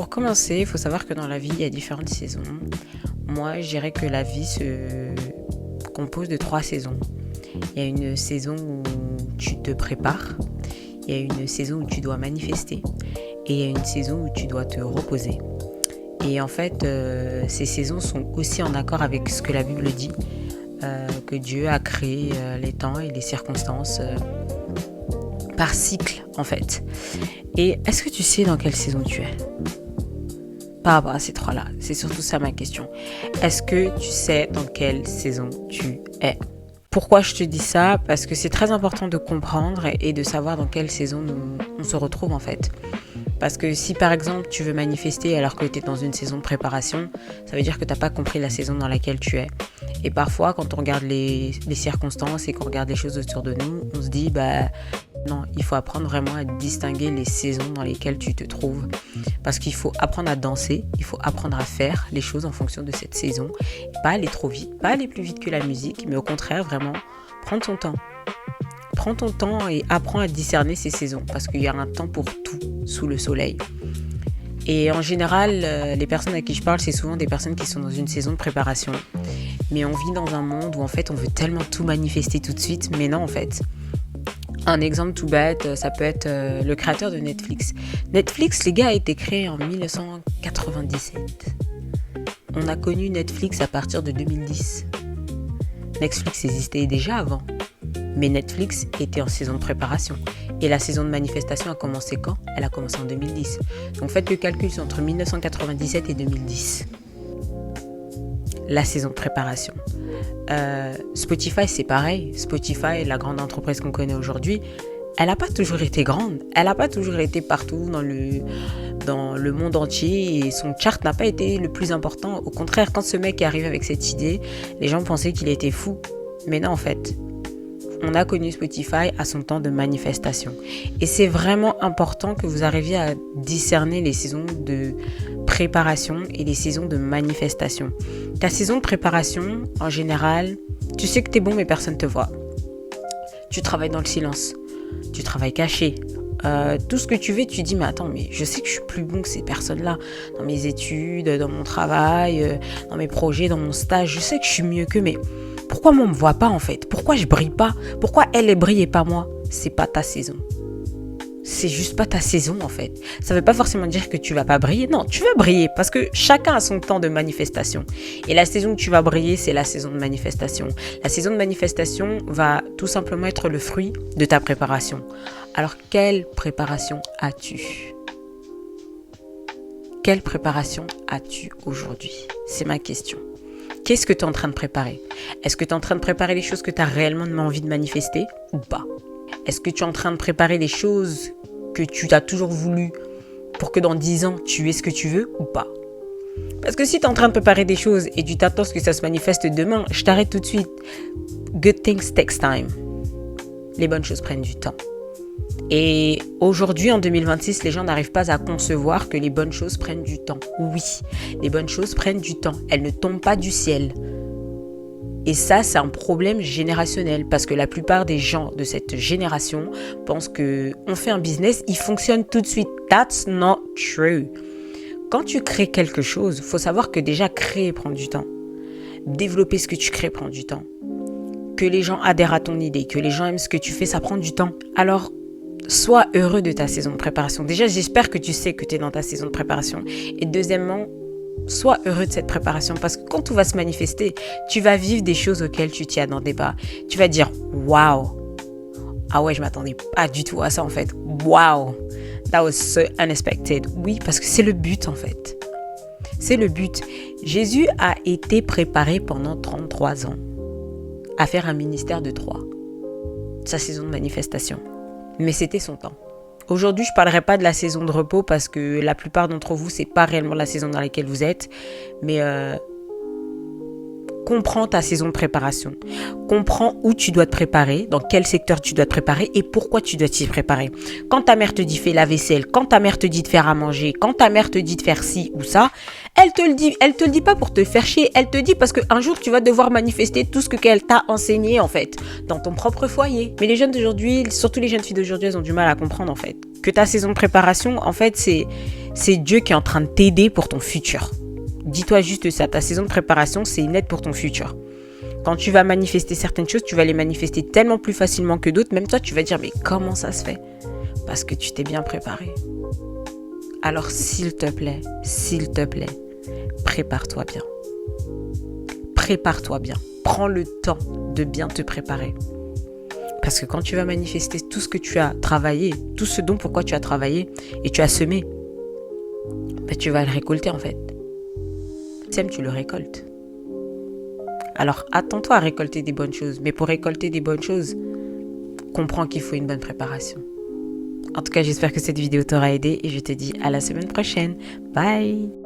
pour commencer, il faut savoir que dans la vie, il y a différentes saisons. Moi, je dirais que la vie se compose de 3 saisons. Il y a une saison où tu te prépares, il y a une saison où tu dois manifester et il y a une saison où tu dois te reposer. Et en fait, ces saisons sont aussi en accord avec ce que la Bible dit, que Dieu a créé les temps et les circonstances par cycle en fait. Et est-ce que tu sais dans quelle saison tu es par rapport à ces 3-là? C'est surtout ça ma question. Est-ce que tu sais dans quelle saison tu es? Pourquoi je te dis ça? Parce que c'est très important de comprendre et de savoir dans quelle saison on se retrouve en fait. Parce que si par exemple tu veux manifester alors que tu es dans une saison de préparation, ça veut dire que tu n'as pas compris la saison dans laquelle tu es. Et parfois quand on regarde les circonstances et qu'on regarde les choses autour de nous, on se dit non, il faut apprendre vraiment à distinguer les saisons dans lesquelles tu te trouves. Parce qu'il faut apprendre à danser, il faut apprendre à faire les choses en fonction de cette saison. Et pas aller trop vite, pas aller plus vite que la musique, mais au contraire vraiment prendre ton temps. Prends ton temps et apprends à discerner ces saisons parce qu'il y a un temps pour tout sous le soleil. Et en général, les personnes à qui je parle, c'est souvent des personnes qui sont dans une saison de préparation. Mais on vit dans un monde où en fait on veut tellement tout manifester tout de suite, mais non en fait. Un exemple tout bête, ça peut être le créateur de Netflix. Netflix, les gars, a été créé en 1997. On a connu Netflix à partir de 2010. Netflix existait déjà avant. Mais Netflix était en saison de préparation. Et la saison de manifestation a commencé quand? Elle a commencé en 2010. Donc faites le calcul, c'est entre 1997 et 2010. La saison de préparation. Spotify, c'est pareil. Spotify, la grande entreprise qu'on connaît aujourd'hui, elle n'a pas toujours été grande. Elle n'a pas toujours été partout dans le monde entier. Et son chart n'a pas été le plus important. Au contraire, quand ce mec est arrivé avec cette idée, les gens pensaient qu'il était fou. Mais non, en fait. On a connu Spotify à son temps de manifestation. Et c'est vraiment important que vous arriviez à discerner les saisons de préparation et les saisons de manifestation. Ta saison de préparation, en général, tu sais que t'es bon mais personne ne te voit. Tu travailles dans le silence. Tu travailles caché. Tout ce que tu veux, tu dis mais attends, mais je sais que je suis plus bon que ces personnes-là. Dans mes études, dans mon travail, dans mes projets, dans mon stage, je sais que je suis mieux qu'eux, mais pourquoi moi on me voit pas en fait? Pourquoi je brille pas? Pourquoi elle brille et pas moi? C'est pas ta saison. C'est juste pas ta saison en fait. Ça veut pas forcément dire que tu vas pas briller. Non, tu vas briller parce que chacun a son temps de manifestation. Et la saison où tu vas briller, c'est la saison de manifestation. La saison de manifestation va tout simplement être le fruit de ta préparation. Alors quelle préparation as-tu? Quelle préparation as-tu aujourd'hui? C'est ma question. Qu'est-ce que tu es en train de préparer? Est-ce que tu es en train de préparer les choses que tu as réellement envie de manifester ou pas? Est-ce que tu es en train de préparer les choses que tu as toujours voulu pour que dans 10 ans, tu aies ce que tu veux ou pas? Parce que si tu es en train de préparer des choses et tu t'attends à ce que ça se manifeste demain, je t'arrête tout de suite. Good things takes time. Les bonnes choses prennent du temps. Et aujourd'hui, en 2026, les gens n'arrivent pas à concevoir que les bonnes choses prennent du temps. Oui, les bonnes choses prennent du temps. Elles ne tombent pas du ciel. Et ça, c'est un problème générationnel parce que la plupart des gens de cette génération pensent qu'on fait un business, il fonctionne tout de suite. That's not true. Quand tu crées quelque chose, il faut savoir que déjà créer prend du temps. Développer ce que tu crées prend du temps. Que les gens adhèrent à ton idée, que les gens aiment ce que tu fais, ça prend du temps. Alors, sois heureux de ta saison de préparation. Déjà, j'espère que tu sais que tu es dans ta saison de préparation. Et deuxièmement, sois heureux de cette préparation parce que quand tout va se manifester, tu vas vivre des choses auxquelles tu t'y attendais pas. Tu vas dire « Wow !» Ah ouais, je m'attendais pas du tout à ça en fait. « Wow !» That was so unexpected. Oui, parce que c'est le but en fait. C'est le but. Jésus a été préparé pendant 33 ans à faire un ministère de 3. Sa saison de manifestation. Mais c'était son temps. Aujourd'hui, je ne parlerai pas de la saison de repos parce que la plupart d'entre vous, ce n'est pas réellement la saison dans laquelle vous êtes. Mais comprends ta saison de préparation. Comprends où tu dois te préparer, dans quel secteur tu dois te préparer et pourquoi tu dois t'y préparer. Quand ta mère te dit fais la vaisselle, quand ta mère te dit de faire à manger, quand ta mère te dit de faire ci ou ça, elle te le dit pas pour te faire chier, elle te dit parce qu'un jour tu vas devoir manifester tout ce qu'elle t'a enseigné en fait, dans ton propre foyer. Mais les jeunes d'aujourd'hui, surtout les jeunes filles d'aujourd'hui, elles ont du mal à comprendre en fait. Que ta saison de préparation, en fait, c'est Dieu qui est en train de t'aider pour ton futur. Dis-toi juste ça, ta saison de préparation, c'est une aide pour ton futur. Quand tu vas manifester certaines choses, tu vas les manifester tellement plus facilement que d'autres. Même toi, tu vas dire, mais comment ça se fait? Parce que tu t'es bien préparé. Alors, s'il te plaît, prépare-toi bien. Prépare-toi bien. Prends le temps de bien te préparer. Parce que quand tu vas manifester tout ce que tu as travaillé, tout ce dont pourquoi tu as travaillé et tu as semé, tu vas le récolter en fait. Tu sèmes, tu le récoltes. Alors attends-toi à récolter des bonnes choses. Mais pour récolter des bonnes choses, comprends qu'il faut une bonne préparation. En tout cas, j'espère que cette vidéo t'aura aidé et je te dis à la semaine prochaine. Bye!